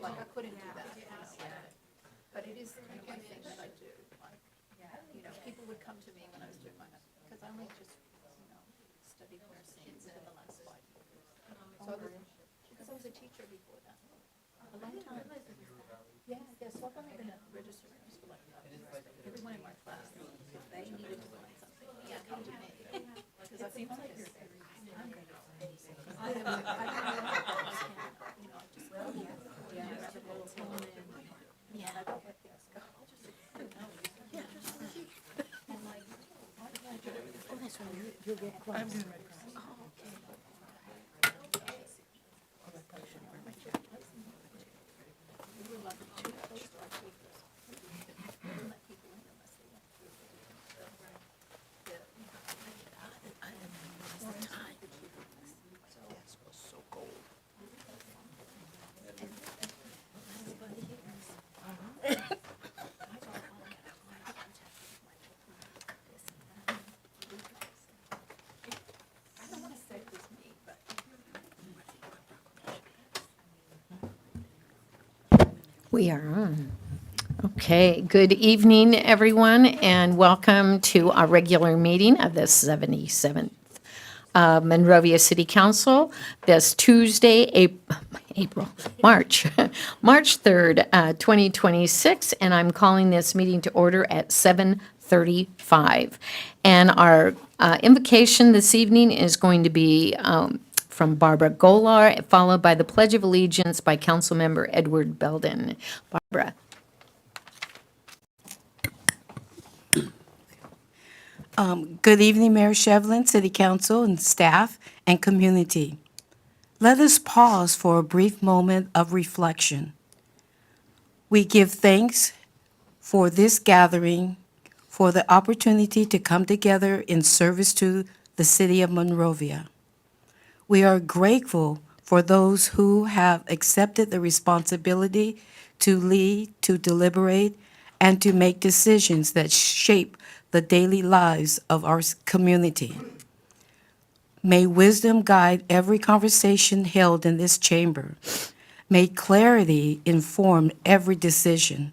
like I couldn't do that. But it is kind of my thing that I do. Like, people would come to me when I was doing my, because I only just, studied nursing for the last 5 years. So because I was a teacher before that. A long time. Yeah, so I've only been a registered nurse for like 5 years. Everyone in my class, if they needed to learn something, come to me. Because I feel like I'm good. I don't know if I can, just go rabbit holes and I don't let things go. Yeah, just keep. And like, why did I do everything? Oh, that's right, you're real close. I'm doing right across. Oh, okay. We were like too close to our papers. We didn't let people in unless they went through the I didn't know the time. Yes, it was so cold. Everybody here is. I don't want to say it was me, but. We are on. Okay, good evening, everyone, and welcome to our regular meeting of the 77th Monrovia City Council this Tuesday, March 3rd, 2026, and I'm calling this meeting to order at 7:35. And our invocation this evening is going to be from Barbara Golar, followed by the Pledge of Allegiance by Councilmember Edward Belden. Barbara. Good evening, Mayor Shevlin, City Council, and staff, and community. Let us pause for a brief moment of reflection. We give thanks for this gathering, for the opportunity to come together in service to the city of Monrovia. We are grateful for those who have accepted the responsibility to lead, to deliberate, and to make decisions that shape the daily lives of our community. May wisdom guide every conversation held in this chamber. May clarity inform every decision.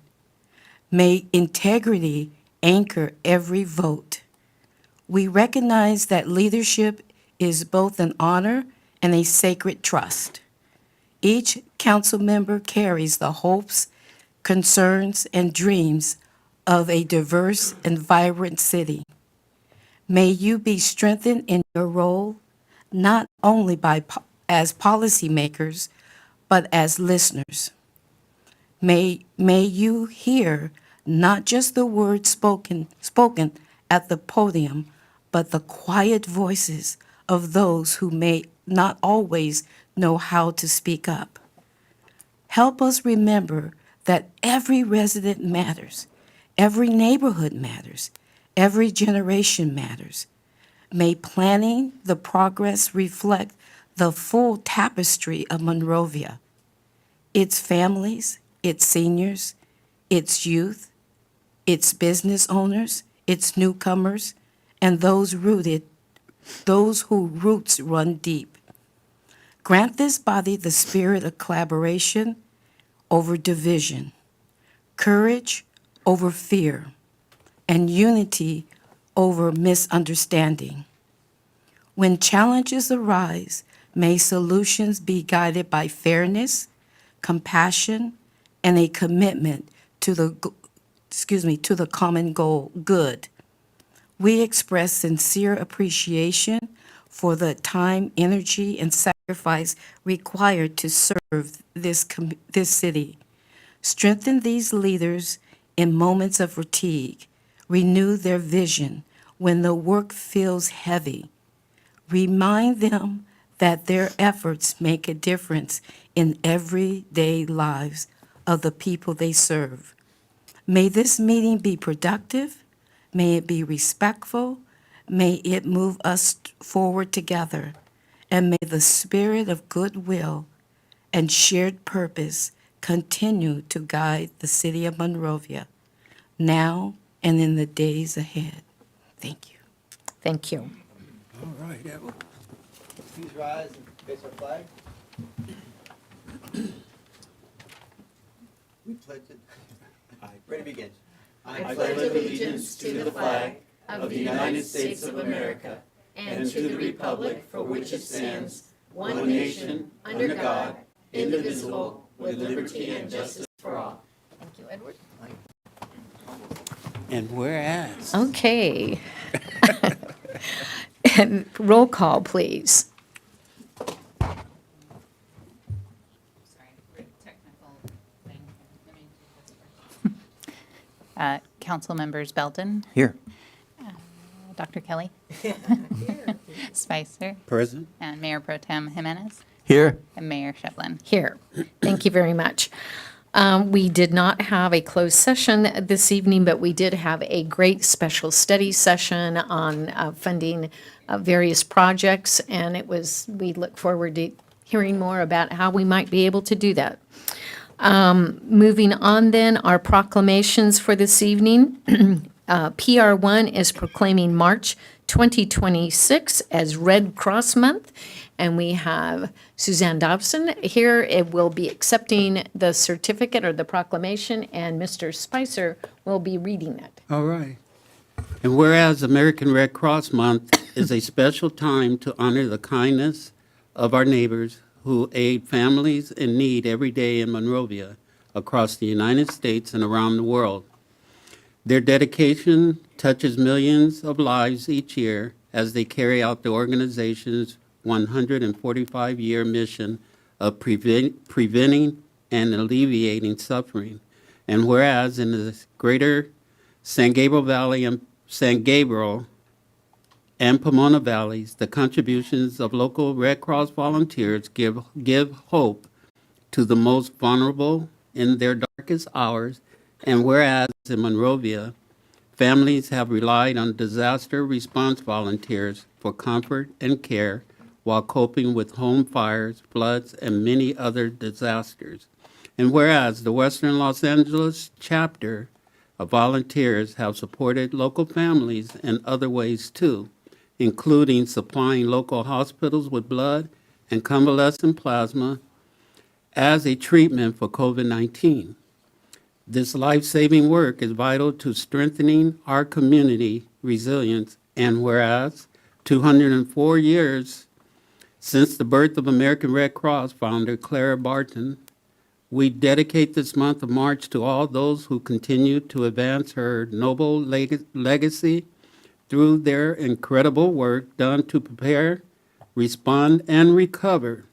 May integrity anchor every vote. We recognize that leadership is both an honor and a sacred trust. Each council member carries the hopes, concerns, and dreams of a diverse and vibrant city. May you be strengthened in your role, not only as policymakers, but as listeners. May you hear not just the words spoken at the podium, but the quiet voices of those who may not always know how to speak up. Help us remember that every resident matters, every neighborhood matters, every generation matters. May planning the progress reflect the full tapestry of Monrovia, its families, its seniors, its youth, its business owners, its newcomers, and those whose roots run deep. Grant this body the spirit of collaboration over division, courage over fear, and unity over misunderstanding. When challenges arise, may solutions be guided by fairness, compassion, and a commitment to the common good. We express sincere appreciation for the time, energy, and sacrifice required to serve this city. Strengthen these leaders in moments of fatigue. Renew their vision when the work feels heavy. Remind them that their efforts make a difference in everyday lives of the people they serve. May this meeting be productive. May it be respectful. May it move us forward together. And may the spirit of goodwill and shared purpose continue to guide the city of Monrovia now and in the days ahead. Thank you. Thank you. All right, Evan. Please rise and face our flag. We pledge it. Ready, begin. I pledge allegiance to the flag of the United States of America and to the republic for which it stands, one nation, under God, indivisible, with liberty and justice for all. Thank you, Edward. And whereas. Okay. And roll call, please. Sorry, technical thing. Let me do this first. Council members Belton, Here. Dr. Kelly, Spicer, Present. and Mayor Pro Tem Jimenez, Here. and Mayor Shevlin. Here. Thank you very much. We did not have a closed session this evening, but we did have a great special study session on funding various projects, and we look forward to hearing more about how we might be able to do that. Moving on then, our proclamations for this evening. PR1 is proclaiming March 2026 as Red Cross Month, and we have Suzanne Dobson here. It will be accepting the certificate or the proclamation, and Mr. Spicer will be reading it. All right. And whereas American Red Cross Month is a special time to honor the kindness of our neighbors who aid families in need every day in Monrovia, across the United States and around the world. Their dedication touches millions of lives each year as they carry out the organization's 145-year mission of preventing and alleviating suffering. And whereas in the greater San Gabriel Valley and Pomona Valleys, the contributions of local Red Cross volunteers give hope to the most vulnerable in their darkest hours. And whereas in Monrovia, families have relied on disaster response volunteers for comfort and care while coping with home fires, floods, and many other disasters. And whereas the Western Los Angeles chapter of volunteers have supported local families in other ways too, including supplying local hospitals with blood and convalescent plasma as a treatment for COVID-19. This life-saving work is vital to strengthening our community resilience, and whereas 204 years since the birth of American Red Cross founder Clara Barton, we dedicate this month of March to all those who continue to advance her noble legacy through their incredible work done to prepare, respond, and recover.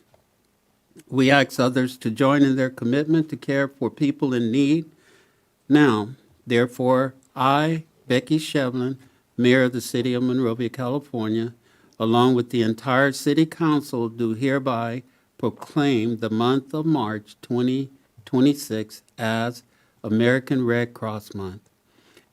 We ask others to join in their commitment to care for people in need. Now, therefore, I, Becky Shevlin, Mayor of the City of Monrovia, California, along with the entire City Council, do hereby proclaim the month of March 2026 as American Red Cross Month.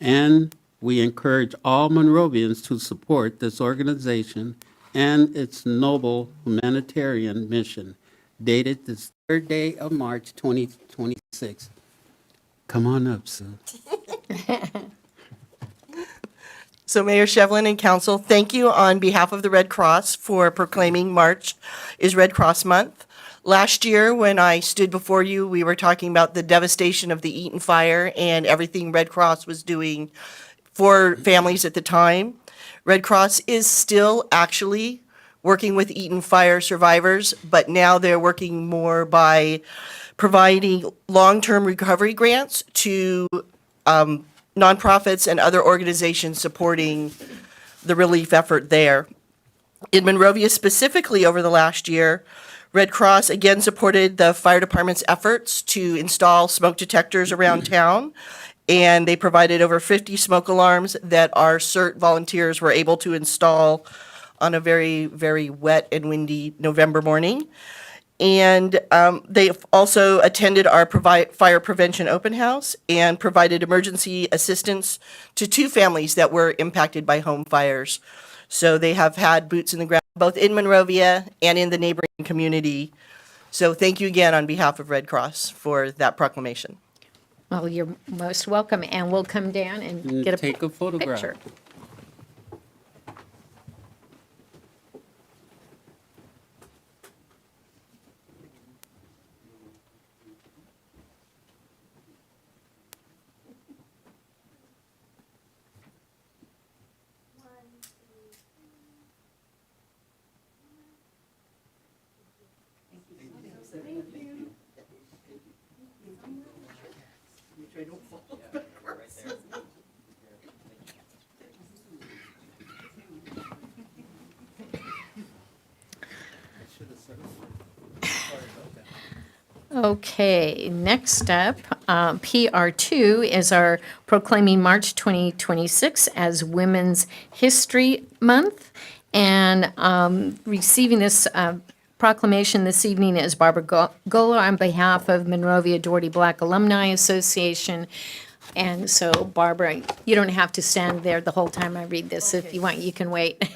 And we encourage all Monrovians to support this organization and its noble humanitarian mission, dated this 3rd day of March 2026. Come on up, Sue. So Mayor Shevlin and Council, thank you on behalf of the Red Cross for proclaiming March is Red Cross Month. Last year, when I stood before you, we were talking about the devastation of the Eaton fire and everything Red Cross was doing for families at the time. Red Cross is still actually working with Eaton fire survivors, but now they're working more by providing long-term recovery grants to nonprofits and other organizations supporting the relief effort there. In Monrovia specifically over the last year, Red Cross again supported the fire department's efforts to install smoke detectors around town, and they provided over 50 smoke alarms that our CERT volunteers were able to install on a very, very wet and windy November morning. And they also attended our fire prevention open house and provided emergency assistance to 2 families that were impacted by home fires. So they have had boots in the ground, both in Monrovia and in the neighboring community. So thank you again on behalf of Red Cross for that proclamation. Well, you're most welcome, and we'll come down and get a Take a photograph. picture. Okay, next up, PR2 is our proclaiming March 2026 as Women's History Month. And receiving this proclamation this evening is Barbara Gola on behalf of Monrovia Doherty Black Alumni Association. And so Barbara, you don't have to stand there the whole time I read this. If you want, you can wait.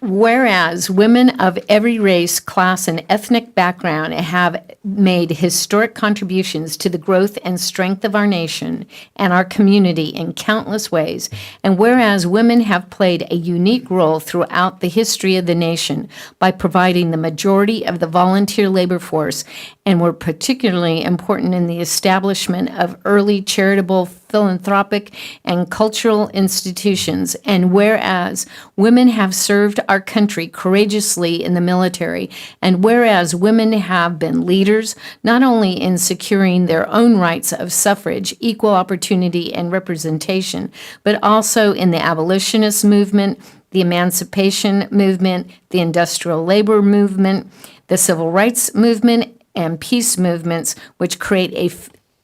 Whereas women of every race, class, and ethnic background have made historic contributions to the growth and strength of our nation and our community in countless ways, and whereas women have played a unique role throughout the history of the nation by providing the majority of the volunteer labor force and were particularly important in the establishment of early charitable, philanthropic, and cultural institutions, and whereas women have served our country courageously in the military, and whereas women have been leaders not only in securing their own rights of suffrage, equal opportunity, and representation, but also in the abolitionist movement, the emancipation movement, the industrial labor movement, the civil rights movement, and peace movements, which create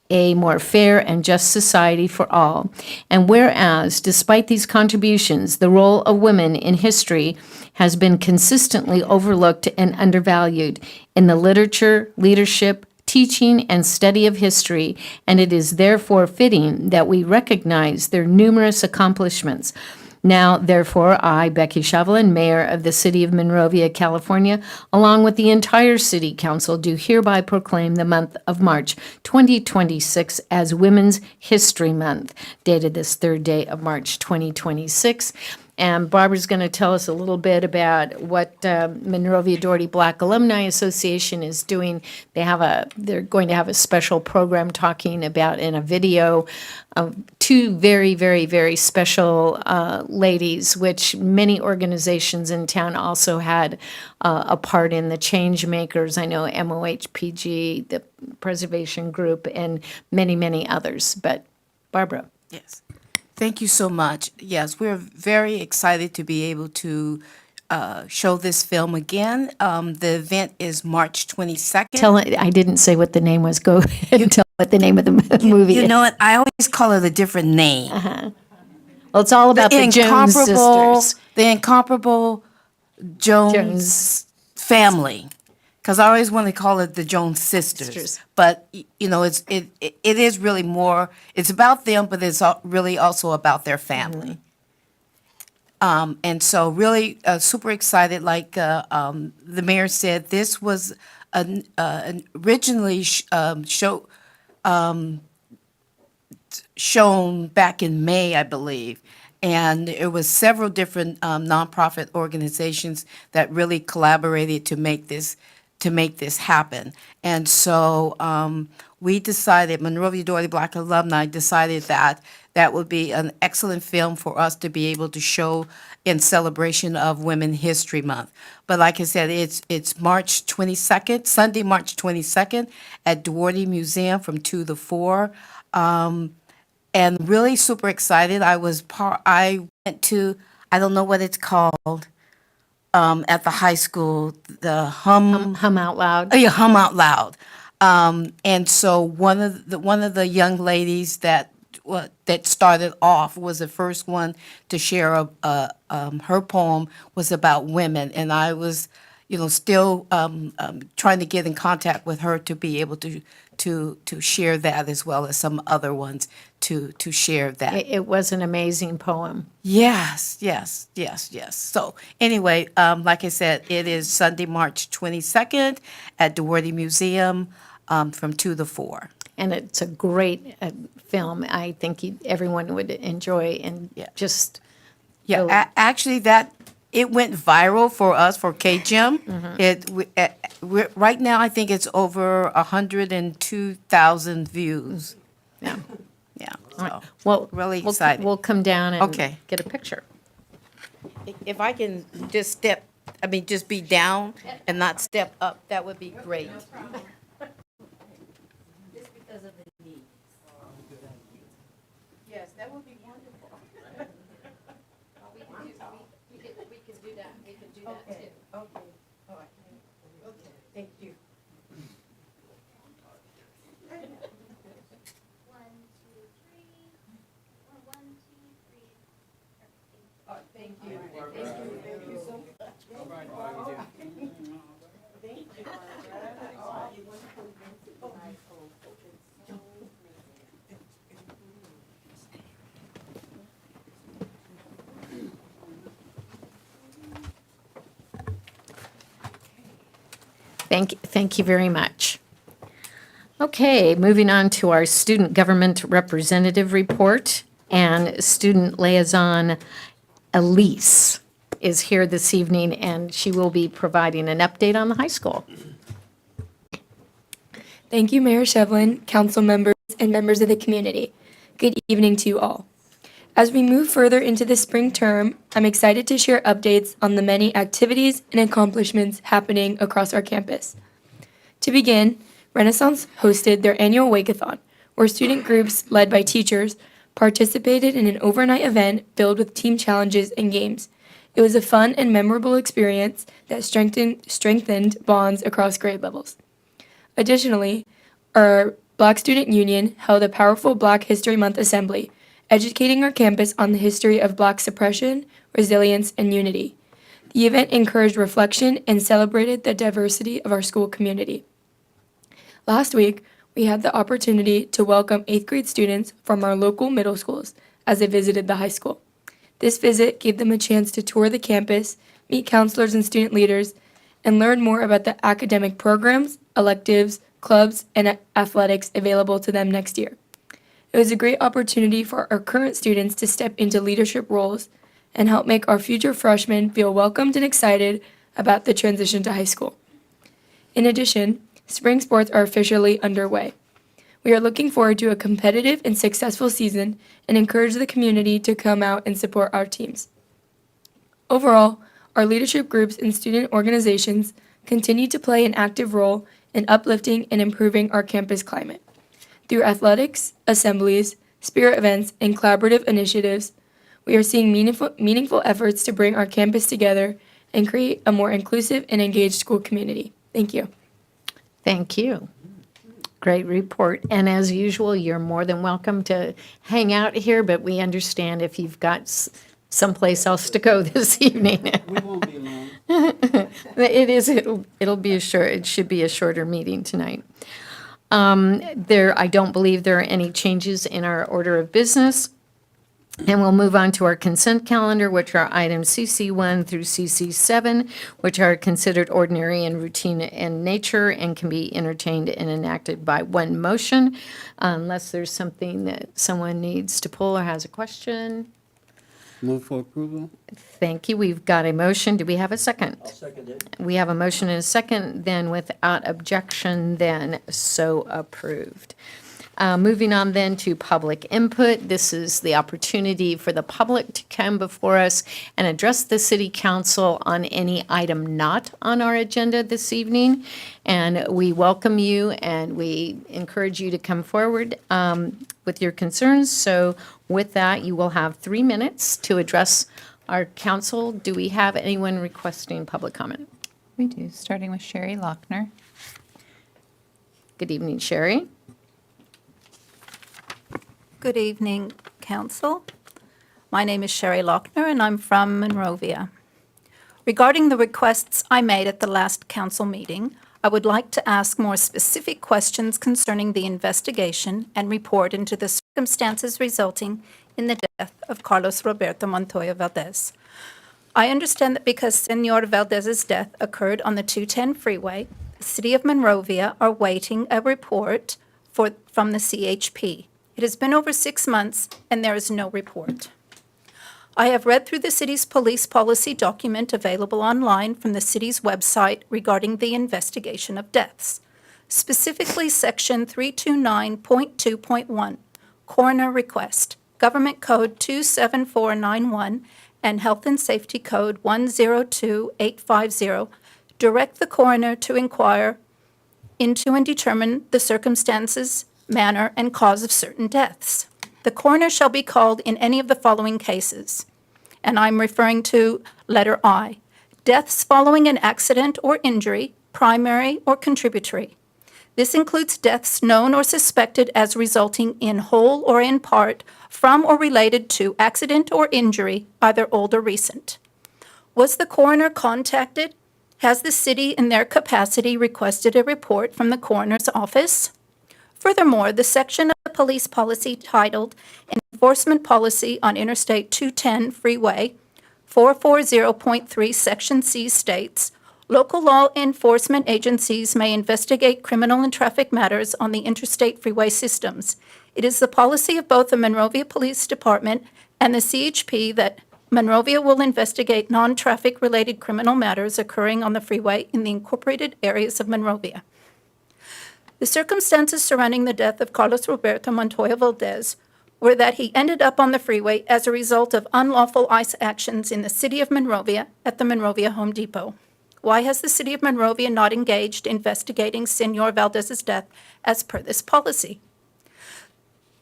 a more fair and just society for all. And whereas, despite these contributions, the role of women in history has been consistently overlooked and undervalued in the literature, leadership, teaching, and study of history, and it is therefore fitting that we recognize their numerous accomplishments. Now, therefore, I, Becky Shovelin, Mayor of the City of Monrovia, California, along with the entire City Council, do hereby proclaim the month of March 2026 as Women's History Month, dated this third day of March 2026. And Barbara's going to tell us a little bit about what Monrovia Doherty Black Alumni Association is doing. They're going to have a special program talking about in a video two very, very, very special ladies, which many organizations in town also had a part in, the Change Makers. I know MOHPG, the Preservation Group, and many, many others. But Barbara. Yes. Thank you so much. Yes, we're very excited to be able to show this film again. The event is March 22nd. I didn't say what the name was. Go ahead and tell what the name of the movie is. You know what? I always call it a different name. Well, it's all about the Jones sisters. The incomparable Jones family. Because I always want to call it the Jones sisters. But, you know, it is really more, it's about them, but it's really also about their family. And so really super excited, like the mayor said, this was originally shown back in May, I believe. And it was several different nonprofit organizations that really collaborated to make this happen. And so we decided, Monrovia Doherty Black Alumni decided that that would be an excellent film for us to be able to show in celebration of Women's History Month. But like I said, it's March 22nd, Sunday, March 22nd at Doherty Museum from 2 to 4. And really super excited. I went to, I don't know what it's called, at the high school, the Hum Out Loud. Oh, yeah, Hum Out Loud. And so one of the young ladies that started off was the first one to share her poem was about women, and I was, still trying to get in contact with her to be able to share that, as well as some other ones to share that. It was an amazing poem. Yes. So anyway, like I said, it is Sunday, March 22nd at Doherty Museum from 2 to 4. And it's a great film. I think everyone would enjoy and just. Yeah, really- actually, it went viral for us for KGEM. Right now, I think it's over 102,000 views. Yeah. Yeah. All right. So Well, really excited. We'll come down and Okay. get a picture. If I can just just be down and not step up, that would be great. Okay, all right. Okay, thank you. One, two, three. Or 1, 2, 3. Thank you. Thank you so much. Thank you. Thank you very much. Okay, moving on to our student government representative report, and student liaison Elise is here this evening, and she will be providing an update on the high school. Thank you, Mayor Shevlin, council members, and members of the community. Good evening to you all. As we move further into the spring term, I'm excited to share updates on the many activities and accomplishments happening across our campus. To begin, Renaissance hosted their annual Wake-a-thon, where student groups led by teachers participated in an overnight event filled with team challenges and games. It was a fun and memorable experience that strengthened bonds across grade levels. Additionally, our Black Student Union held a powerful Black History Month assembly, educating our campus on the history of Black suppression, resilience, and unity. The event encouraged reflection and celebrated the diversity of our school community. Last week, we had the opportunity to welcome 8th grade students from our local middle schools as they visited the high school. This visit gave them a chance to tour the campus, meet counselors and student leaders, and learn more about the academic programs, electives, clubs, and athletics available to them next year. It was a great opportunity for our current students to step into leadership roles and help make our future freshmen feel welcomed and excited about the transition to high school. In addition, spring sports are officially underway. We are looking forward to a competitive and successful season and encourage the community to come out and support our teams. Overall, our leadership groups and student organizations continue to play an active role in uplifting and improving our campus climate. Through athletics, assemblies, spirit events, and collaborative initiatives, we are seeing meaningful efforts to bring our campus together and create a more inclusive and engaged school community. Thank you. Thank you. Great report. And as usual, you're more than welcome to hang out here, but we understand if you've got someplace else to go this evening. We won't be long. It should be a shorter meeting tonight. I don't believe there are any changes in our order of business. And we'll move on to our consent calendar, which are items CC1 through CC7, which are considered ordinary and routine in nature and can be entertained and enacted by one motion, unless there's something that someone needs to pull or has a question. Move for approval? Thank you. We've got a motion. Do we have a second? I'll second it. We have a motion and a second, then without objection, then so approved. Moving on then to public input. This is the opportunity for the public to come before us and address the city council on any item not on our agenda this evening. And we welcome you and we encourage you to come forward with your concerns. So with that, you will have 3 minutes to address our council. Do we have anyone requesting public comment? We do, starting with Sherry Lochner. Good evening, Sherry. Good evening, Council. My name is Sherry Lochner, and I'm from Monrovia. Regarding the requests I made at the last council meeting, I would like to ask more specific questions concerning the investigation and report into the circumstances resulting in the death of Carlos Roberto Montoya Valdez. I understand that because Senor Valdez's death occurred on the 210 freeway, the City of Monrovia are waiting a report from the CHP. It has been over 6 months, and there is no report. I have read through the city's police policy document available online from the city's website regarding the investigation of deaths, specifically Section 329.2.1, Coroner Request, Government Code 27491, and Health and Safety Code 102850, direct the coroner to inquire into and determine the circumstances, manner, and cause of certain deaths. The coroner shall be called in any of the following cases, and I'm referring to letter I, deaths following an accident or injury, primary or contributory. This includes deaths known or suspected as resulting in whole or in part from or related to accident or injury, either old or recent. Was the coroner contacted? Has the city, in their capacity, requested a report from the coroner's office? Furthermore, the section of the police policy titled Enforcement Policy on Interstate 210 Freeway, 440.3 Section C states, local law enforcement agencies may investigate criminal and traffic matters on the interstate freeway systems. It is the policy of both the Monrovia Police Department and the CHP that Monrovia will investigate non-traffic related criminal matters occurring on the freeway in the incorporated areas of Monrovia. The circumstances surrounding the death of Carlos Roberto Montoya Valdez were that he ended up on the freeway as a result of unlawful ICE actions in the city of Monrovia at the Monrovia Home Depot. Why has the city of Monrovia not engaged investigating Senor Valdez's death as per this policy?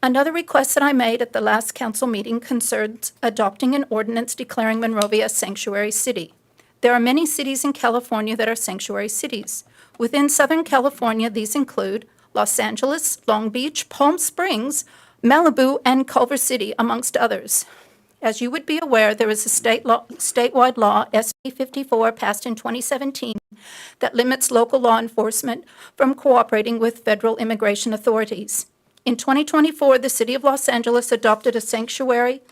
Another request that I made at the last council meeting concerns adopting an ordinance declaring Monrovia a sanctuary city. There are many cities in California that are sanctuary cities. Within Southern California, these include Los Angeles, Long Beach, Palm Springs, Malibu, and Culver City, amongst others. As you would be aware, there is a statewide law, SB 54, passed in 2017, that limits local law enforcement from cooperating with federal immigration authorities. In 2024, the City of Los Angeles adopted a sanctuary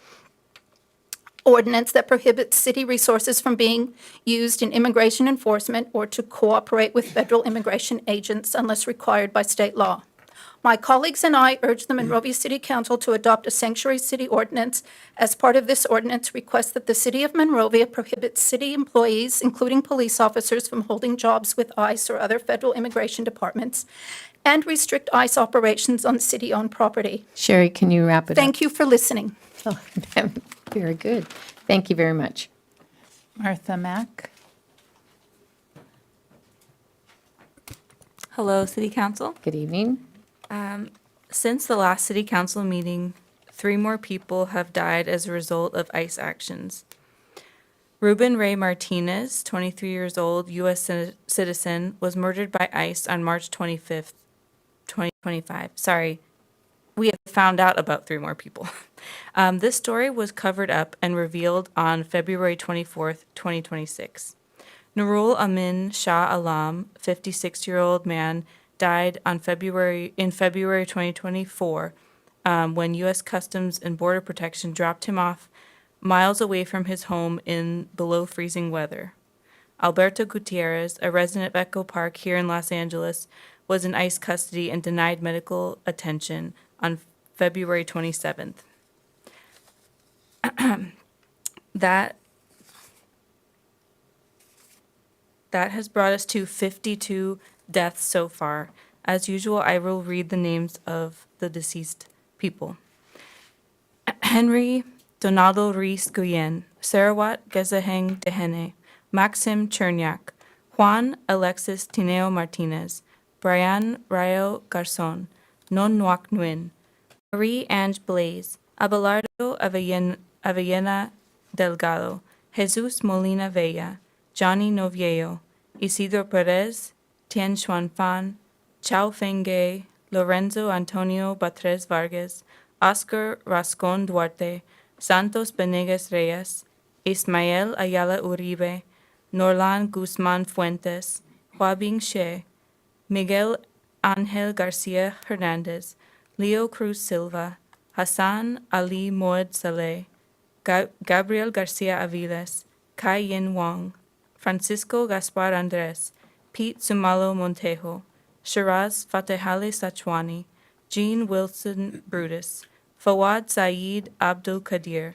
ordinance that prohibits city resources from being used in immigration enforcement or to cooperate with federal immigration agents unless required by state law. My colleagues and I urge the Monrovia City Council to adopt a sanctuary city ordinance. As part of this ordinance, request that the City of Monrovia prohibits city employees, including police officers, from holding jobs with ICE or other federal immigration departments, and restrict ICE operations on city-owned property. Sherry, can you wrap it up? Thank you for listening. Oh, very good. Thank you very much. Martha Mack. Hello, City Council. Good evening. Since the last City Council meeting, 3 more people have died as a result of ICE actions. Ruben Ray Martinez, 23 years old, U.S. citizen, was murdered by ICE on March 25th, 2025. Sorry, we have found out about 3 more people. This story was covered up and revealed on February 24th, 2026. Nurul Amin Shah Alam, 56-year-old man, died in February 2024 when U.S. Customs and Border Protection dropped him off miles away from his home in below freezing weather. Alberto Gutierrez, a resident of Echo Park here in Los Angeles, was in ICE custody and denied medical attention on February 27th. That has brought us to 52 deaths so far. As usual, I will read the names of the deceased people. Henry Donaldo Ruiz Guyen, Sarawat Gezaheng Dehene, Maxim Chernyak, Juan Alexis Tineo Martinez, Brian Rayo Garzon, Non Nuak Nguyen, Marie Ange Blaze, Abelardo Avellana Delgado, Jesus Molina Vella, Johnny Noviejo, Isidro Perez, Tien Xuan Fan, Chao Fengay, Lorenzo Antonio Batres Vargas, Oscar Rascon Duarte, Santos Benegas Reyes, Ismael Ayala Uribe, Norlan Guzman Fuentes, Huabing She, Miguel Angel Garcia Hernandez, Leo Cruz Silva, Hassan Ali Moed Saleh, Gabriel Garcia Aviles, Kai Yin Wang, Francisco Gaspar Andres, Pete Sumalo Montejo, Shiraz Fatehale Sachwani, Jean Wilson Brutus, Fawad Saeed Abdul Qadir,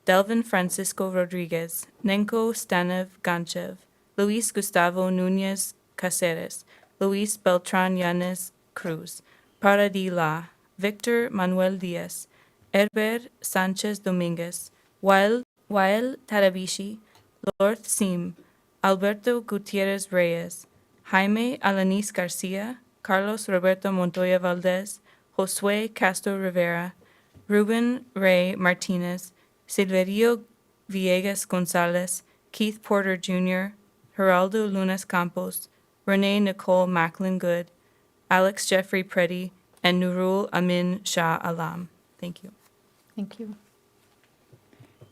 Delvin Francisco Rodriguez, Nenko Stanev Ganchev, Luis Gustavo Nunez Caceres, Luis Beltran Yanes Cruz, Paradis La, Victor Manuel Diaz, Herbert Sanchez Dominguez, Wael Tarabishi, Lord Sim, Alberto Gutierrez Reyes, Jaime Alanis Garcia, Carlos Roberto Montoya Valdez, Josue Castro Rivera, Ruben Ray Martinez, Silverio Villegas Gonzalez, Keith Porter Jr., Geraldo Lunes Campos, Renee Nicole Macklin Good, Alex Jeffrey Preddy, and Nurul Amin Shah Alam. Thank you. Thank you.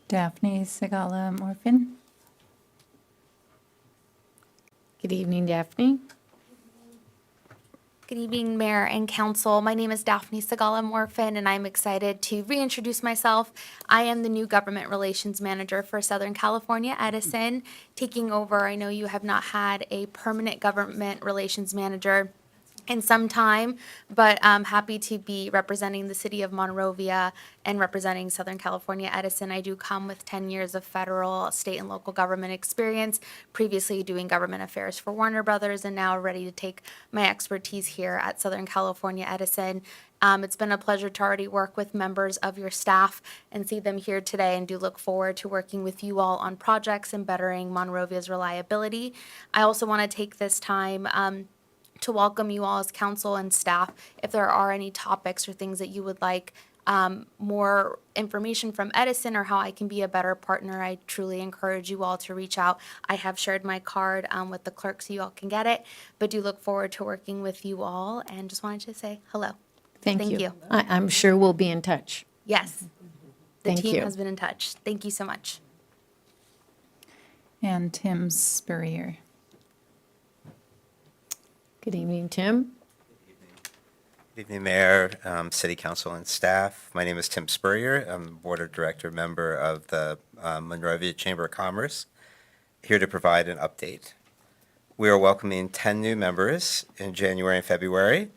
Daphne Segala Morfin. Good evening, Daphne. Good evening, Mayor and Council. My name is Daphne Segala Morfin, and I'm excited to reintroduce myself. I am the new Government Relations Manager for Southern California Edison, taking over. I know you have not had a permanent Government Relations Manager in some time, but I'm happy to be representing the city of Monrovia and representing Southern California Edison. I do come with 10 years of federal, state, and local government experience, previously doing government affairs for Warner Brothers, and now ready to take my expertise here at Southern California Edison. It's been a pleasure to already work with members of your staff and see them here today, and do look forward to working with you all on projects and bettering Monrovia's reliability. I also want to take this time to welcome you all as council and staff. If there are any topics or things that you would like more information from Edison or how I can be a better partner, I truly encourage you all to reach out. I have shared my card with the clerk so you all can get it, but do look forward to working with you all, and just wanted to say hello. Thank you. I'm sure we'll be in touch. Yes, the Thank team you. has been in touch. Thank you so much. And Tim Spurrier. Good evening, Tim. Good evening, Mayor, City Council, and staff. My name is Tim Spurrier. I'm Board of Director member of the Monrovia Chamber of Commerce, here to provide an update. We are welcoming 10 new members in January and February.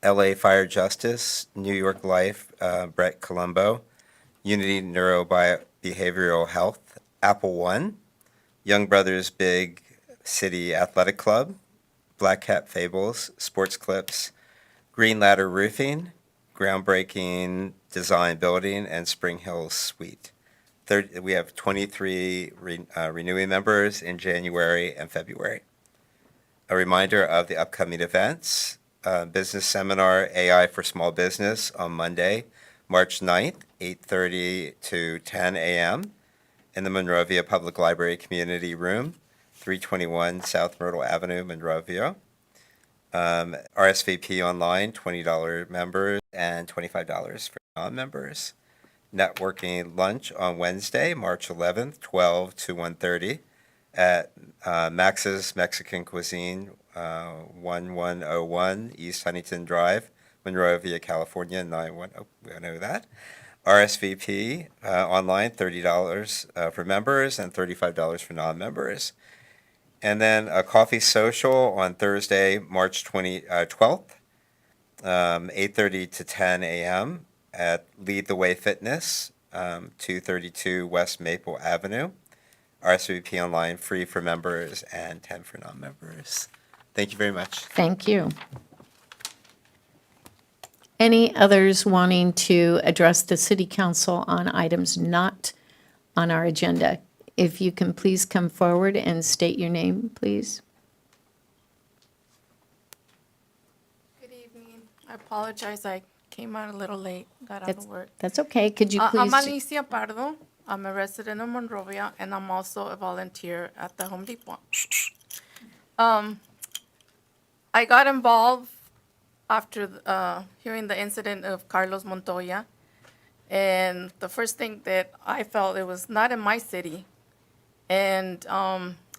LA Fire Justice, New York Life, Brett Colombo, Unity Neurobehavioral Health, Apple One, Young Brothers Big City Athletic Club, Black Cat Fables, Sports Clips, Green Ladder Roofing, Groundbreaking Design Building, and Spring Hills Suite. We have 23 renewing members in January and February. A reminder of the upcoming events: Business Seminar AI for Small Business on Monday, March 9th, 8:30 to 10 a.m. in the Monrovia Public Library Community Room, 321 South Myrtle Avenue, Monrovia. RSVP online, $20 members and $25 for non-members. Networking lunch on Wednesday, March 11th, 12 to 1:30 at Max's Mexican Cuisine, 1101 East Huntington Drive, Monrovia, California, 910. We know that. RSVP online, $30 for members and $35 for non-members. And then a coffee social on Thursday, March 12th, 8:30 to 10 a.m. at Lead the Way Fitness, 232 West Maple Avenue. RSVP online, free for members and 10 for non-members. Thank you very much. Thank you. Any others wanting to address the city council on items not on our agenda? If you can please come forward and state your name, please. Good evening. I apologize, I came out a little late, got out of work. That's okay. Could you I'm please? Alicia Pardo. I'm a resident of Monrovia, and I'm also a volunteer at the Home Depot. I got involved after hearing the incident of Carlos Montoya, and the first thing that I felt, it was not in my city. And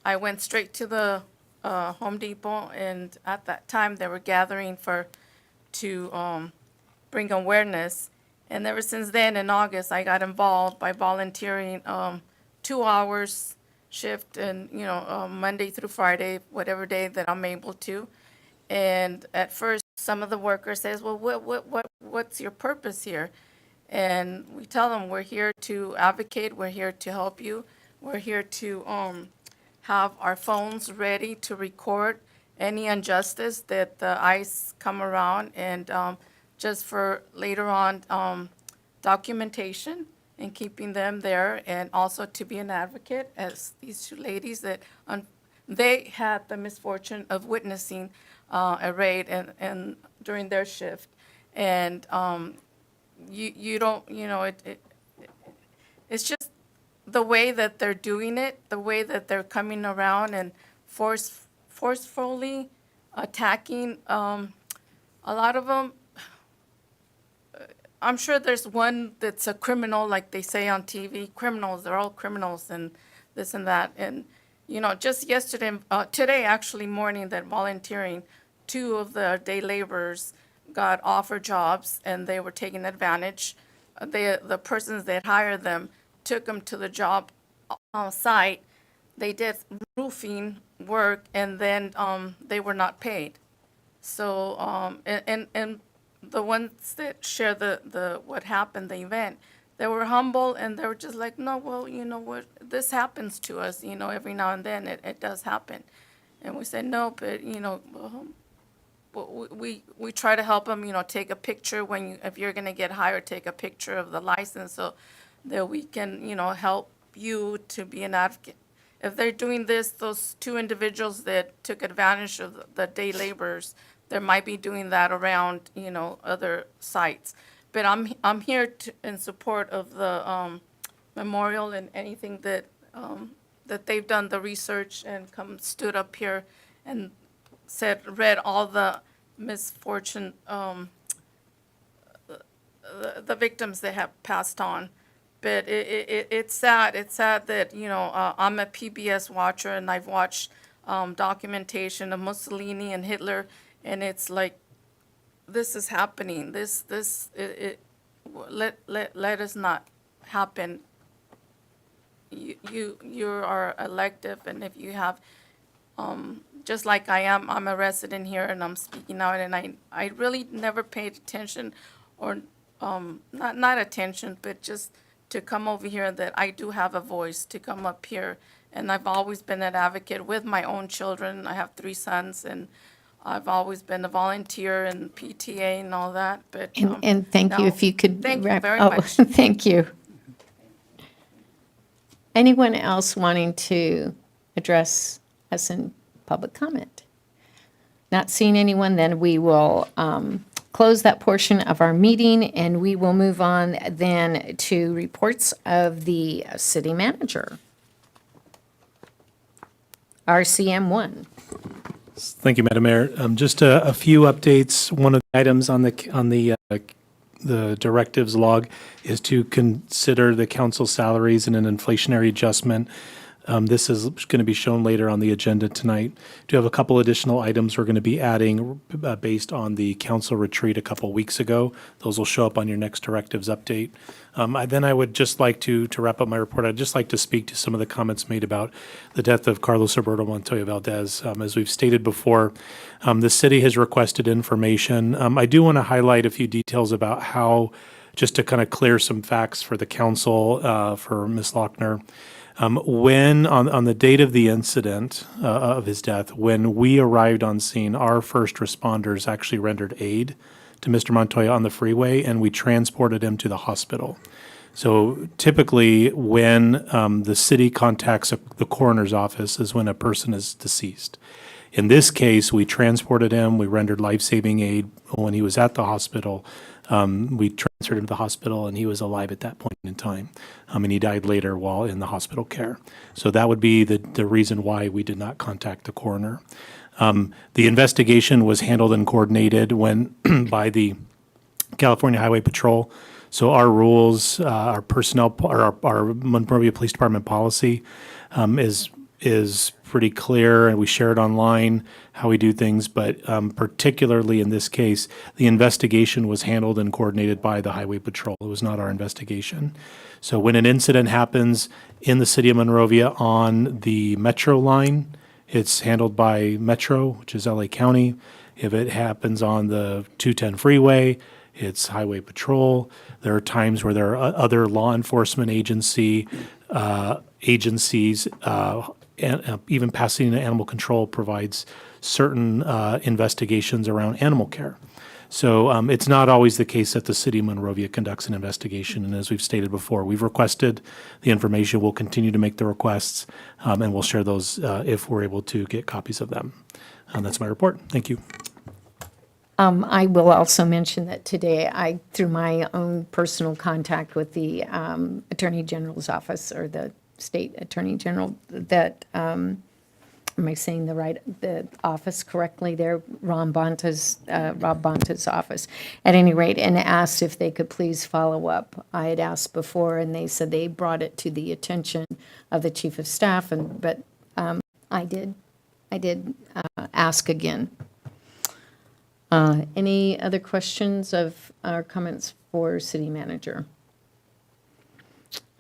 I went straight to the Home Depot, and at that time, they were gathering to bring awareness. And ever since then, in August, I got involved by volunteering 2 hours shift, and Monday through Friday, whatever day that I'm able to. And at first, some of the workers says, "Well, what's your purpose here?" And we tell them, we're here to advocate, we're here to help you. We're here to have our phones ready to record any injustice that the ICE come around, and just for later on documentation and keeping them there, and also to be an advocate, as these two ladies that they had the misfortune of witnessing a raid and during their shift. And you don't, it's just the way that they're doing it, the way that they're coming around and forcefully attacking, a lot of them, I'm sure there's one that's a criminal, like they say on TV, criminals, they're all criminals and this and that. And, you know, just yesterday, today actually morning, that volunteering, 2 of the day laborers got offered jobs and they were taking advantage. The persons that hired them took them to the job site. They did roofing work and then they were not paid. So, and the ones that share the what happened, the event, they were humble and they were just like, no, well, you know what, this happens to us, you know, every now and then it does happen. And we said, no, but, you know, we try to help them, you know, take a picture if you're going to get hired, take a picture of the license so that we can, you know, help you to be an advocate. If they're doing this, those 2 individuals that took advantage of the day laborers, they might be doing that around, you know, other sites. But I'm here in support of the memorial and anything that that they've done the research and stood up here and read all the misfortune, the victims that have passed on. But it's sad. It's sad that, you know, I'm a PBS watcher and I've watched documentation of Mussolini and Hitler, and it's like, this is happening. Let us not happen. You are elective, and if you have, just like I'm a resident here and I'm speaking out, and I really never paid attention, or not attention, but just to come over here, that I do have a voice to come up here. And I've always been an advocate with my own children. I have 3 sons, and I've always been a volunteer in PTA and all that, but. And thank you, no. if you could. Thank you wrap- very oh, much. Thank you. Anyone else wanting to address us in public comment? Not seeing anyone, then we will close that portion of our meeting, and we will move on then to reports of the city manager. RCM1. Thank you, Madam Mayor. Just a few updates. One of the items on the directives log is to consider the council salaries and an inflationary adjustment. This is going to be shown later on the agenda tonight. Do have a couple additional items we're going to be adding based on the council retreat a couple weeks ago. Those will show up on your next directives update. Then I would just like to wrap up my report, I'd just like to speak to some of the comments made about the death of Carlos Alberto Montoya Valdez. As we've stated before, the city has requested information. I do want to highlight a few details about how, just to kind of clear some facts for the council, for Ms. Lochner. When, on the date of the incident of his death, when we arrived on scene, our first responders actually rendered aid to Mr. Montoya on the freeway, and we transported him to the hospital. So typically, when the city contacts the coroner's office is when a person is deceased. In this case, we transported him, we rendered life-saving aid when he was at the hospital. We transferred him to the hospital, and he was alive at that point in time. And he died later while in the hospital care. So that would be the reason why we did not contact the coroner. The investigation was handled and coordinated by the California Highway Patrol. So our rules, our personnel, our Monrovia Police Department policy is pretty clear, and we share it online, how we do things, but particularly in this case, the investigation was handled and coordinated by the Highway Patrol. It was not our investigation. So when an incident happens in the city of Monrovia on the Metro line, it's handled by Metro, which is LA County. If it happens on the 210 freeway, it's Highway Patrol. There are times where there are other law enforcement agencies, and even Pasadena Animal Control provides certain investigations around animal care. So it's not always the case that the city of Monrovia conducts an investigation. And as we've stated before, we've requested the information. We'll continue to make the requests, and we'll share those if we're able to get copies of them. That's my report. Thank you. I will also mention that today, through my own personal contact with the Attorney General's office, or the State Attorney General, that, am I saying the office correctly there? Rob Bonta's office, at any rate, and asked if they could please follow up. I had asked before, and they said they brought it to the attention of the Chief of Staff, but I did ask again. Any other questions or comments for City Manager?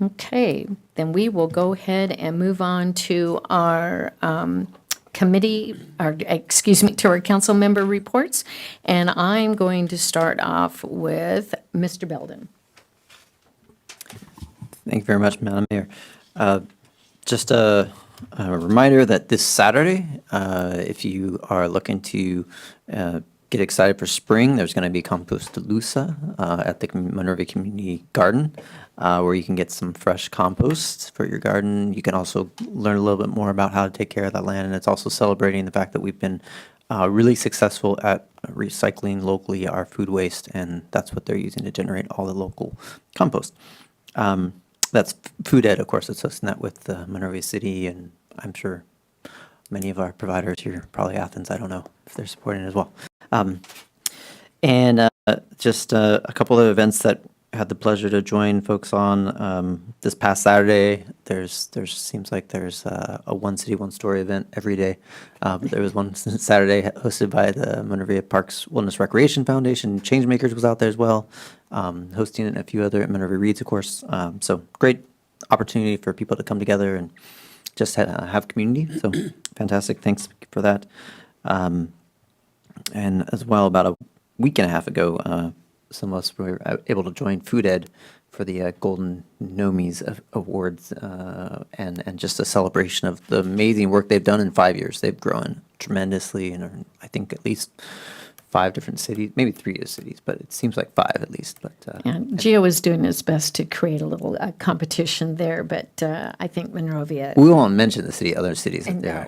Okay, then we will go ahead and move on to our to our council member reports. And I'm going to start off with Mr. Belden. Thank you very much, Madam Mayor. Just a reminder that this Saturday, if you are looking to get excited for spring, there's going to be Compostolusa at the Monrovia Community Garden, where you can get some fresh compost for your garden. You can also learn a little bit more about how to take care of that land, and it's also celebrating the fact that we've been really successful at recycling locally our food waste, and that's what they're using to generate all the local compost. That's Food Ed, of course, it's hosting that with Monrovia City, and I'm sure many of our providers here, probably Athens, I don't know if they're supporting it as well. Just a couple of events that I had the pleasure to join folks on this past Saturday. Seems like there's a One City, One Story event every day. But there was one Saturday hosted by the Monrovia Parks Wellness Recreation Foundation. Changemakers was out there as well, hosting it, and a few other Monrovia Reads, of course. So great opportunity for people to come together and just have community. So fantastic. Thanks for that. And as well, about a week and a half ago, some of us were able to join Food Ed for the Golden Nomies Awards, and just a celebration of the amazing work they've done in 5 years. They've grown tremendously, and I think at least 5 different cities, maybe 3 cities, but it seems like 5 at least. But Gio was doing his best to create a little competition there, but I think Monrovia. we won't mention the other cities that they're,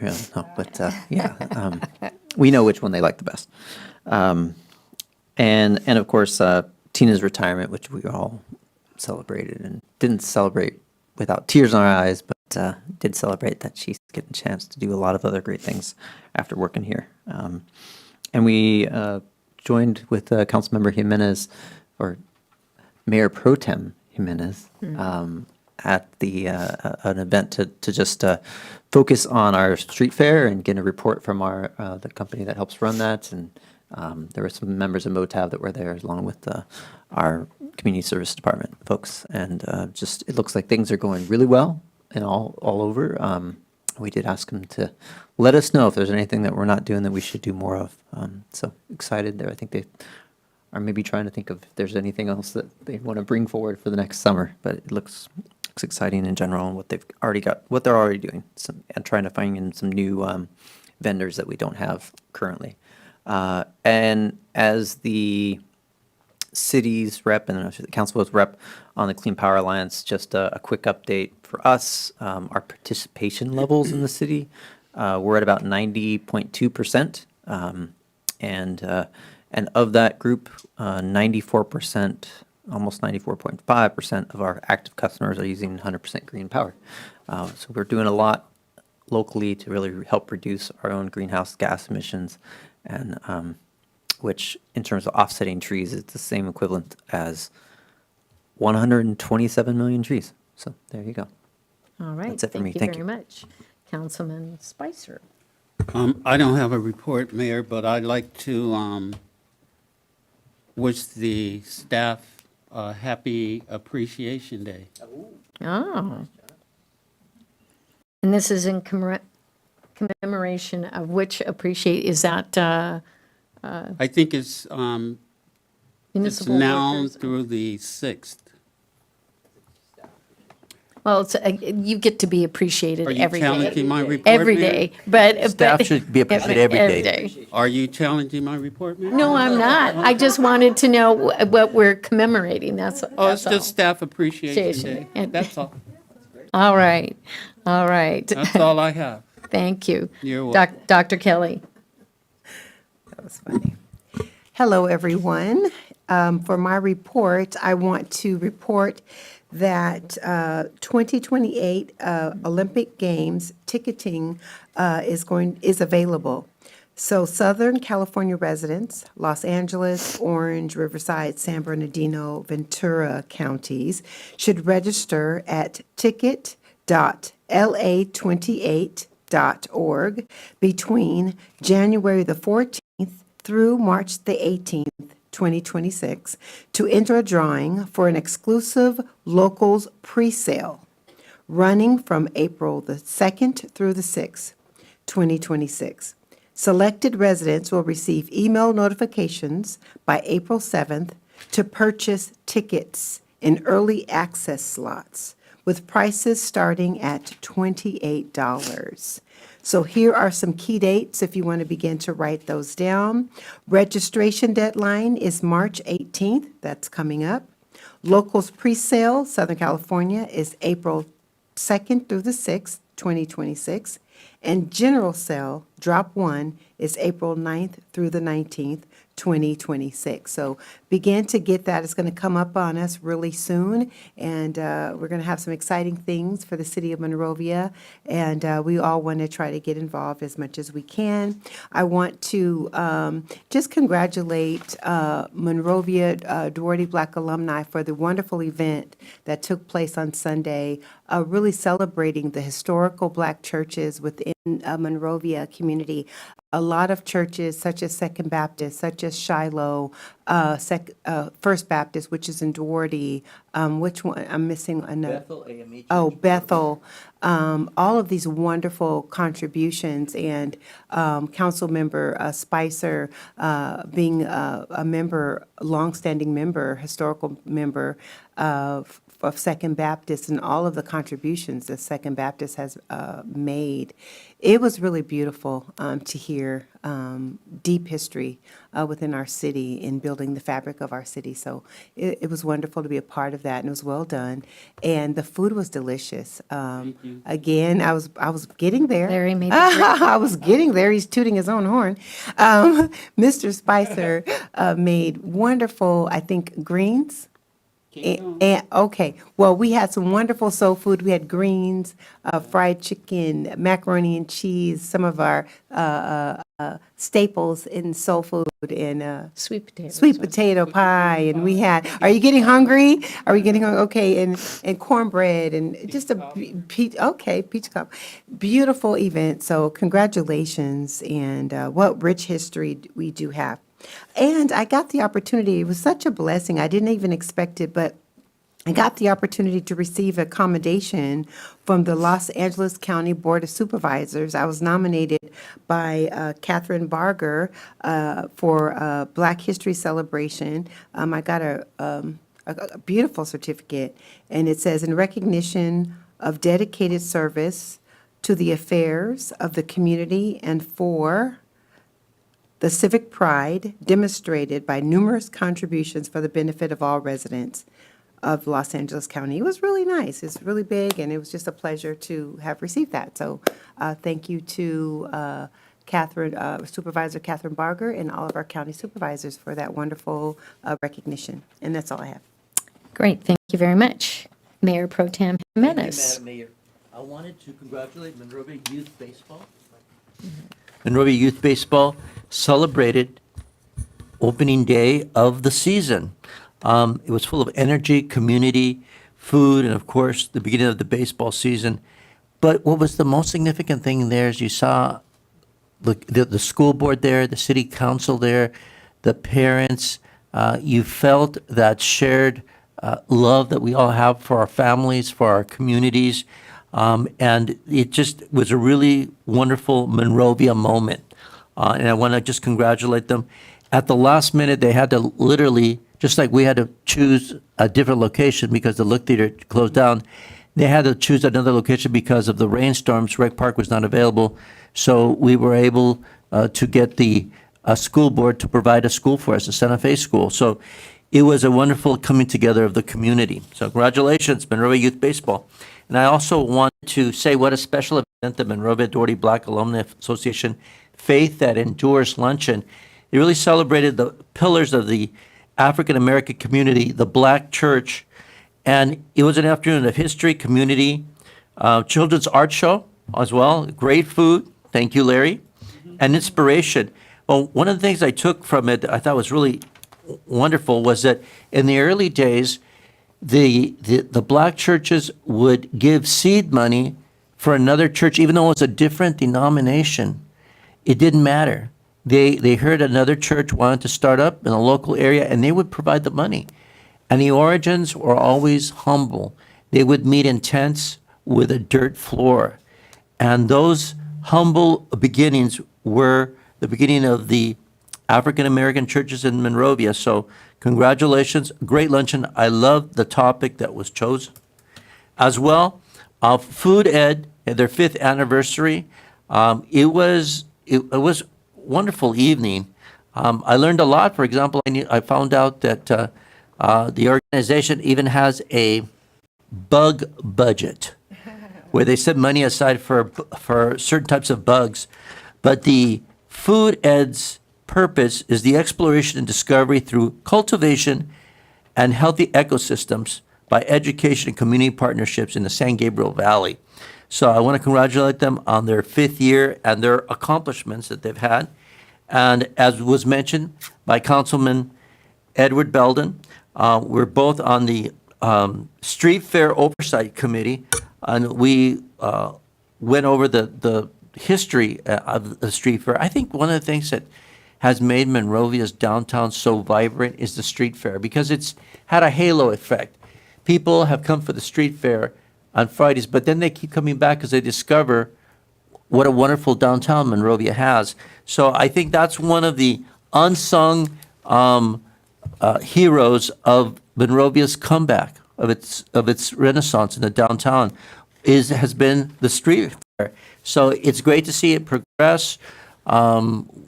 we know which one they like the best. And of course, Tina's retirement, which we all celebrated, and didn't celebrate without tears in our eyes, but did celebrate that she's getting a chance to do a lot of other great things after working here. And we joined with Councilmember Jimenez, or Mayor Pro Tem Jimenez, at an event to just focus on our street fair and get a report from the company that helps run that. And there were some members of MOTAV that were there, along with our community service department folks. And just it looks like things are going really well and all over. We did ask them to let us know if there's anything that we're not doing that we should do more of. So excited there. I think they are maybe trying to think of if there's anything else that they want to bring forward for the next summer. But it looks exciting in general, and what they've already got, what they're already doing, and trying to find in some new vendors that we don't have currently. And as the city's rep and the council's rep on the Clean Power Alliance, just a quick update for us. Our participation levels in the city, we're at about 90.2%. And of that group, 94%, almost 94.5% of our active customers are using 100% green power. So we're doing a lot locally to really help reduce our own greenhouse gas emissions, and which in terms of offsetting trees is the same equivalent as 127 million trees. So there you go. All right. That's it for me. Thank you very much. Councilman Spicer. I don't have a report, Mayor, but I'd like to wish the staff a happy Appreciation Day. Oh. And this is in commemoration of which is that I think it's municipal now workers? through the 6th. Well, it's, you get to be appreciated Are you every day. challenging my report, Every Mayor? day, but. Staff should be appreciated every day. Are you challenging my report, Mayor? No, I'm not. I just wanted to know what we're commemorating, that's Oh, it's all. just Staff Appreciation Day. And- That's all. All right, all right. That's all I have. Thank you. You're welcome. Dr. Kelly. That was funny. Hello, everyone. For my report, I want to report that 2028 Olympic Games ticketing is available. So Southern California residents, Los Angeles, Orange, Riverside, San Bernardino, Ventura counties should register at ticket.la28.org between January the 14th through March the 18th, 2026, to enter a drawing for an exclusive locals pre-sale running from April the 2nd through the 6th, 2026. Selected residents will receive email notifications by April 7th to purchase tickets in early access slots, with prices starting at $28. So here are some key dates if you want to begin to write those down. Registration deadline is March 18th. That's coming up. Locals presale, Southern California, is April 2nd through the 6th, 2026. And general sale, drop one, is April 9th through the 19th, 2026. So begin to get that. It's going to come up on us really soon, and we're going to have some exciting things for the city of Monrovia, and we all want to try to get involved as much as we can. I want to just congratulate Monrovia Duarte Black alumni for the wonderful event that took place on Sunday, really celebrating the historical Black churches within Monrovia community. A lot of churches, such as Second Baptist, such as Shiloh, First Baptist, which is in Duarte, which one, I'm missing another. Bethel AME. Oh, Bethel, all of these wonderful contributions, and Councilmember Spicer being a member, longstanding member, historical member of Second Baptist, and all of the contributions that Second Baptist has made. It was really beautiful to hear deep history within our city in building the fabric of our city. So it was wonderful to be a part of that, and it was well done. And the food was delicious. Again, I was getting there. Larry made the great- I was getting there. He's tooting his own horn. Mr. Spicer made wonderful, I think, greens. And, okay, well, we had some wonderful soul food. We had greens, fried chicken, macaroni and cheese, some of our staples in soul food, and Sweet potatoes. sweet potato pie. And we had, are you getting hungry? Are we getting hungry? Okay, and cornbread, and just a peach cobbler. Beautiful event. So congratulations, and what rich history we do have. And I got the opportunity, it was such a blessing, I didn't even expect it, but I got the opportunity to receive a commendation from the Los Angeles County Board of Supervisors. I was nominated by Catherine Barger for Black History Celebration. I got a beautiful certificate, and it says, "In recognition of dedicated service to the affairs of the community and for the civic pride demonstrated by numerous contributions for the benefit of all residents of Los Angeles County." It was really nice. It's really big, and it was just a pleasure to have received that. So thank you to Supervisor Catherine Barger and all of our county supervisors for that wonderful recognition. And that's all I have. Great, thank you very much. Mayor Pro Tem Thank you, Jimenez. Madam Mayor. I wanted to congratulate Monrovia Youth Baseball. Monrovia Youth Baseball celebrated opening day of the season. It was full of energy, community, food, and of course, the beginning of the baseball season. But what was the most significant thing there is you saw the school board there, the city council there, the parents. You felt that shared love that we all have for our families, for our communities. And it just was a really wonderful Monrovia moment. And I want to just congratulate them. At the last minute, they had to literally, just like we had to choose a different location because the Look Theater closed down, they had to choose another location because of the rainstorms. Rec Park was not available. So we were able to get the school board to provide a school for us, a Santa Fe school. So it was a wonderful coming together of the community. So congratulations, Monrovia Youth Baseball. And I also want to say what a special event the Monrovia Duarte Black Alumni Association Faith That Endures Luncheon. They really celebrated the pillars of the African American community, the Black church, and it was an afternoon of history, community, children's art show as well, great food, thank you, Larry, and inspiration. Well, one of the things I took from it that I thought was really wonderful was that in the early days, the Black churches would give seed money for another church, even though it was a different denomination. It didn't matter. They heard another church wanted to start up in a local area, and they would provide the money. And the origins were always humble. They would meet in tents with a dirt floor. And those humble beginnings were the beginning of the African American churches in Monrovia. So congratulations, great luncheon. I love the topic that was chosen. As well, Food Ed, their 5th anniversary. It was wonderful evening. I learned a lot. For example, I found out that the organization even has a bug budget where they set money aside for certain types of bugs. But the Food Ed's purpose is the exploration and discovery through cultivation and healthy ecosystems by education and community partnerships in the San Gabriel Valley. So I want to congratulate them on their 5th year and their accomplishments that they've had. And as was mentioned by Councilman Edward Belden, we're both on the Street Fair Oversight Committee, and we went over the history of the street fair. I think one of the things that has made Monrovia's downtown so vibrant is the street fair, because it's had a halo effect. People have come for the street fair on Fridays, but then they keep coming back because they discover what a wonderful downtown Monrovia has. So I think that's one of the unsung heroes of Monrovia's comeback, of its renaissance in the downtown, has been the street fair. So it's great to see it progress.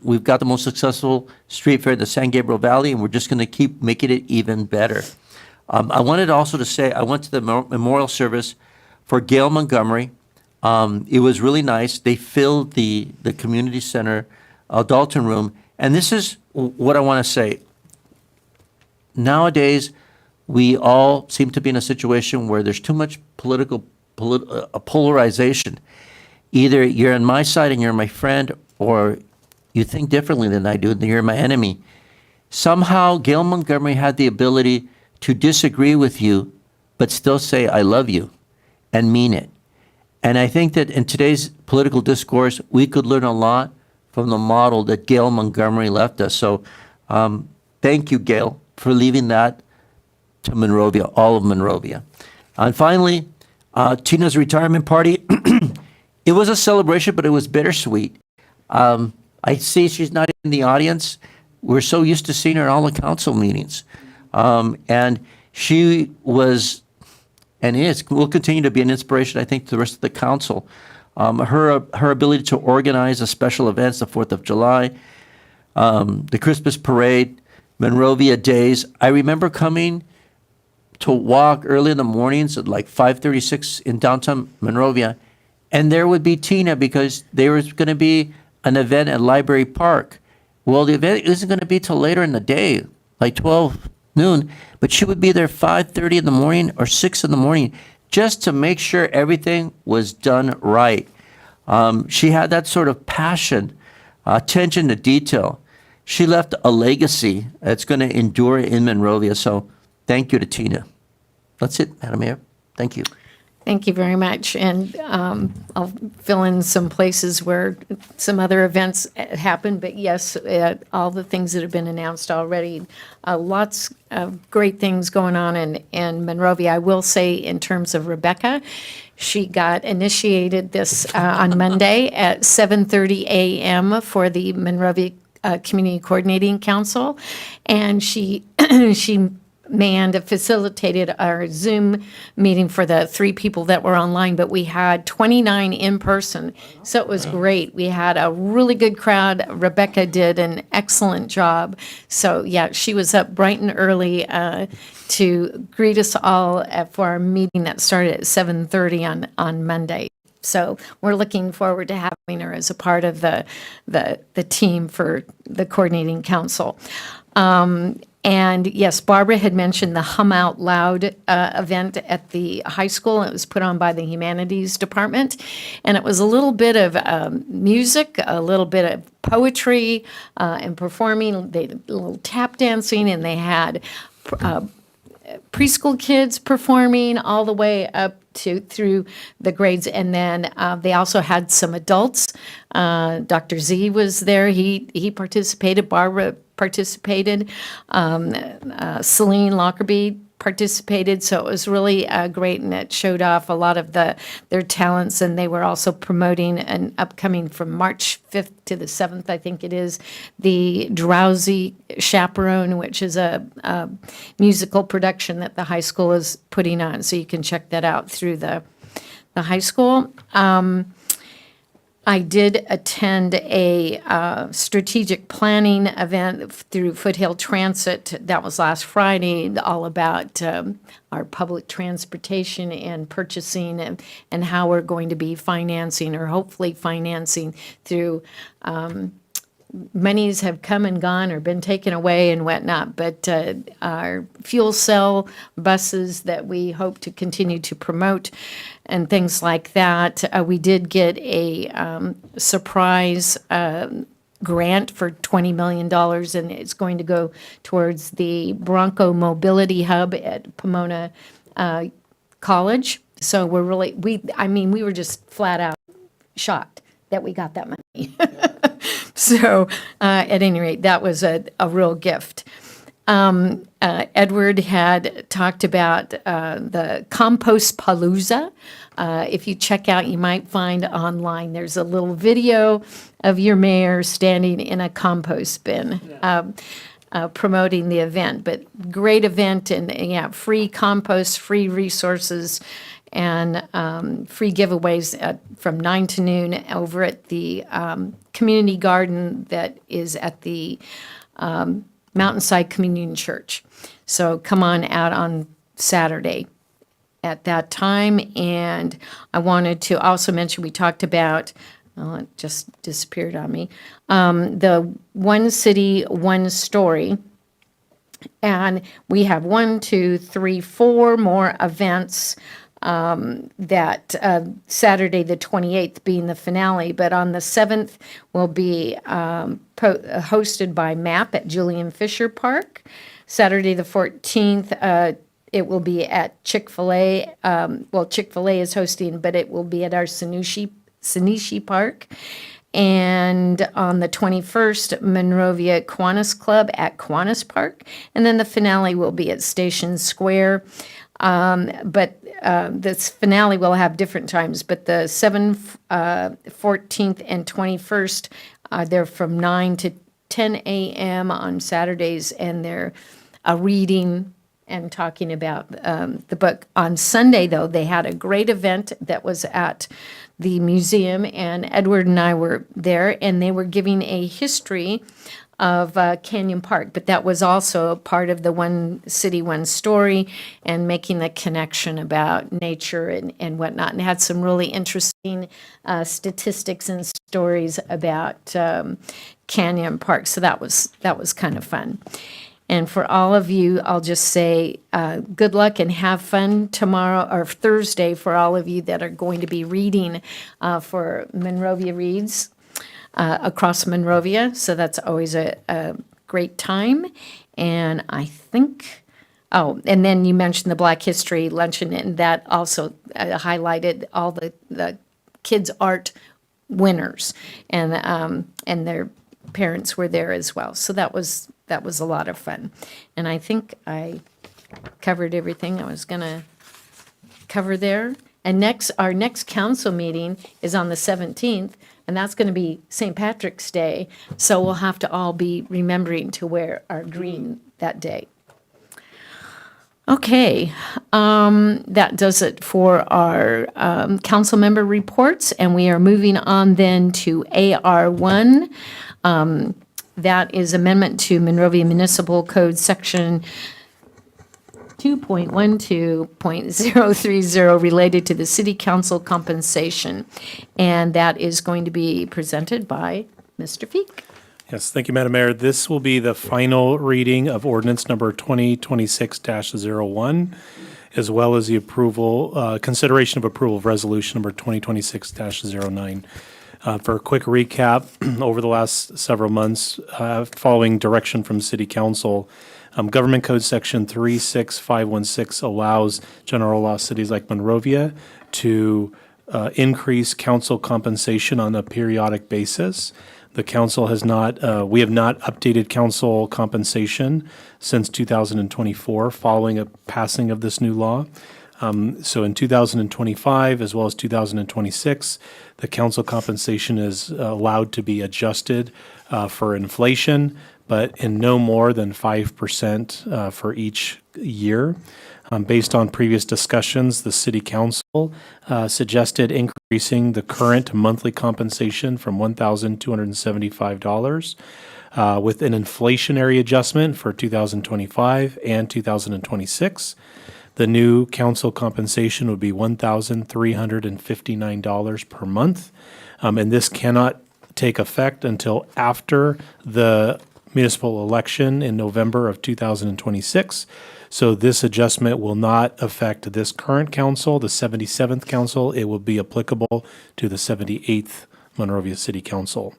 We've got the most successful street fair in the San Gabriel Valley, and we're just going to keep making it even better. I wanted also to say I went to the memorial service for Gail Montgomery. It was really nice. They filled the community center Dalton room, and this is what I want to say. Nowadays, we all seem to be in a situation where there's too much polarization. Either you're on my side and you're my friend, or you think differently than I do and you're my enemy. Somehow, Gail Montgomery had the ability to disagree with you, but still say, I love you, and mean it. And I think that in today's political discourse, we could learn a lot from the model that Gail Montgomery left us. So thank you, Gail, for leaving that to Monrovia, all of Monrovia. And finally, Tina's retirement party. It was a celebration, but it was bittersweet. I see she's not in the audience. We're so used to seeing her at all the council meetings. And she was and will continue to be an inspiration, I think, to the rest of the council. Her ability to organize the special events, the 4th of July, the Christmas parade, Monrovia Days. I remember coming to walk early in the mornings at like 5:36 in downtown Monrovia, and there would be Tina because there was going to be an event at Library Park. Well, the event isn't going to be till later in the day, like 12 noon, but she would be there 5:30 in the morning or 6 in the morning just to make sure everything was done right. She had that sort of passion, attention to detail. She left a legacy that's going to endure in Monrovia. So thank you to Tina. That's it, Madam Mayor. Thank you. Thank you very much. And I'll fill in some places where some other events happened. But yes, all the things that have been announced already, lots of great things going on in Monrovia. I will say in terms of Rebecca, she got initiated this on Monday at 7:30 a.m. for the Monrovia Community Coordinating Council. And she facilitated our Zoom meeting for the 3 people that were online, but we had 29 in person. So it was great. We had a really good crowd. Rebecca did an excellent job. So yeah, she was up bright and early to greet us all for our meeting that started at 7:30 on Monday. So we're looking forward to having her as a part of the team for the coordinating council. And yes, Barbara had mentioned the Hum Out Loud event at the high school. It was put on by the humanities department. And it was a little bit of music, a little bit of poetry and performing. They did a little tap dancing, and they had preschool kids performing all the way up to through the grades, and then they also had some adults. Dr. Z was there. He participated. Barbara participated. Celine Lockerbie participated. So it was really great, and it showed off a lot of their talents. And they were also promoting an upcoming from March 5th to the 7th, I think it is, the Drowsy Chaperone, which is a musical production that the high school is putting on. So you can check that out through the high school. I did attend a strategic planning event through Foothill Transit. That was last Friday, all about our public transportation and purchasing and how we're going to be financing, or hopefully financing through monies have come and gone or been taken away and whatnot, but our fuel cell buses that we hope to continue to promote and things like that. We did get a surprise grant for $20 million, and it's going to go towards the Bronco Mobility Hub at Pomona College. So we're really, we were just flat out shocked that we got that money. So at any rate, that was a real gift. Edward had talked about the Compost Palooza. If you check out, you might find online, there's a little video of your mayor standing in a compost bin promoting the event. But great event, and yeah, free compost, free resources, and free giveaways from 9 to noon over at the community garden that is at the Mountainside Communion Church. So come on out on Saturday at that time. And I wanted to also mention, we talked about, oh, it just disappeared on me, the One City, One Story. And we have 4 more events that Saturday, the 28th, being the finale, but on the 7th will be hosted by MAP at Julian Fisher Park. Saturday, the 14th, it will be at Chick-fil-A. Well, Chick-fil-A is hosting, but it will be at our Sanishi Park. And on the 21st, Monrovia Kiwanis Club at Kiwanis Park. And then the finale will be at Station Square. But this finale will have different times, but the 7th, 14th, and 21st, they're from 9 to 10 a.m. on Saturdays, and they're reading and talking about the book. On Sunday, though, they had a great event that was at the museum, and Edward and I were there, and they were giving a history of Canyon Park, but that was also part of the One City, One Story, and making the connection about nature and whatnot, and had some really interesting statistics and stories about Canyon Park. So that was kind of fun. And for all of you, I'll just say good luck and have fun tomorrow or Thursday for all of you that are going to be reading for Monrovia Reads. Across Monrovia, so that's always a great time. And I think, and then you mentioned the Black History Luncheon, and that also highlighted all the kids' art winners, and their parents were there as well. So that was a lot of fun. And I think I covered everything I was going to cover there. And our next council meeting is on the 17th. And that's going to be St. Patrick's Day, so we'll have to all be remembering to wear our green that day. Okay, that does it for our council member reports, and we are moving on then to AR1. That is amendment to Monrovia Municipal Code Section 2.12.030 related to the city council compensation. And that is going to be presented by Mr. Feek. Yes, thank you, Madam Mayor. This will be the final reading of ordinance number 2026-01, as well as the approval, consideration of approval of resolution number 2026-09. For a quick recap, over the last several months, following direction from City Council, Government Code Section 36516 allows general law cities like Monrovia to increase council compensation on a periodic basis. The council has not, we have not updated council compensation since 2024 following a passing of this new law. So in 2025, as well as 2026, the council compensation is allowed to be adjusted for inflation, but in no more than 5% for each year. Based on previous discussions, the city council suggested increasing the current monthly compensation from $1,275 with an inflationary adjustment for 2025 and 2026. The new council compensation would be $1,359 per month, and this cannot take effect until after the municipal election in November of 2026. So this adjustment will not affect this current council, the 77th council. It will be applicable to the 78th Monrovia City Council.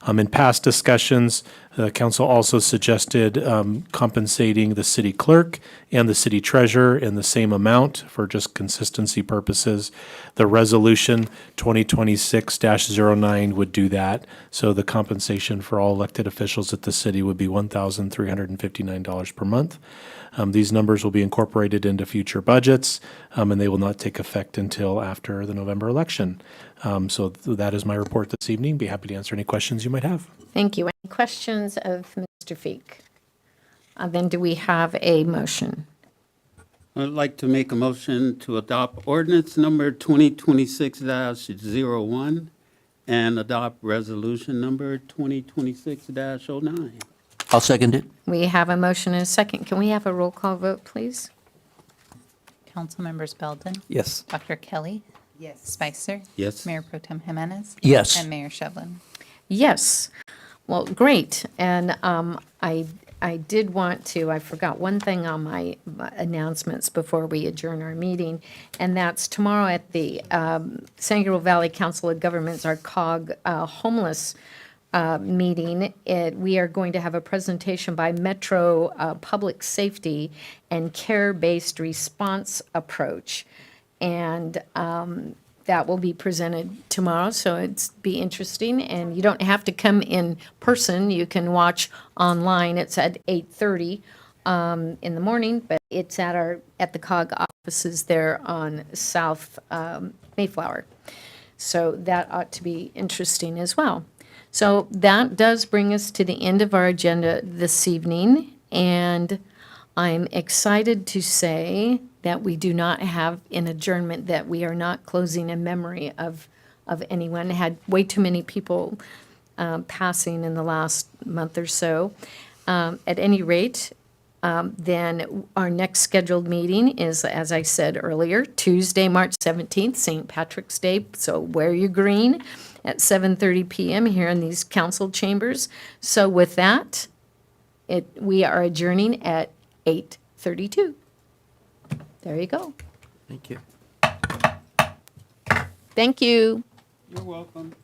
In past discussions, the council also suggested compensating the city clerk and the city treasurer in the same amount for just consistency purposes. The resolution 2026-09 would do that. So the compensation for all elected officials at the city would be $1,359 per month. These numbers will be incorporated into future budgets, and they will not take effect until after the November election. So that is my report this evening. Be happy to answer any questions you might have. Thank you. Any questions of Mr. Feek? Then do we have a motion? I'd like to make a motion to adopt ordinance number 2026-01 and adopt resolution number 2026-09. I'll second it. We have a motion and a second. Can we have a roll call vote, please? Council members Belden, Yes. Dr. Kelly, Yes. Spicer, Yes. Mayor Pro Tem Jimenez, Yes. and Mayor Shevlin. Yes. Well, great. And I did want to, I forgot one thing on my announcements before we adjourn our meeting, and that's tomorrow at the San Gabriel Valley Council of Governments, our COG homeless meeting. We are going to have a presentation by Metro Public Safety and Care-Based Response Approach. And that will be presented tomorrow, so it's be interesting. And you don't have to come in person. You can watch online. It's at 8:30 in the morning, but it's at the COG offices there on South Mayflower. So that ought to be interesting as well. So that does bring us to the end of our agenda this evening, and I'm excited to say that we do not have an adjournment, that we are not closing in memory of anyone. Had way too many people passing in the last month or so. At any rate, then our next scheduled meeting is, as I said earlier, Tuesday, March 17th, St. Patrick's Day. So wear your green at 7:30 p.m. here in these council chambers. So with that, we are adjourning at 8:32. There you go. Thank you. Thank you. You're welcome.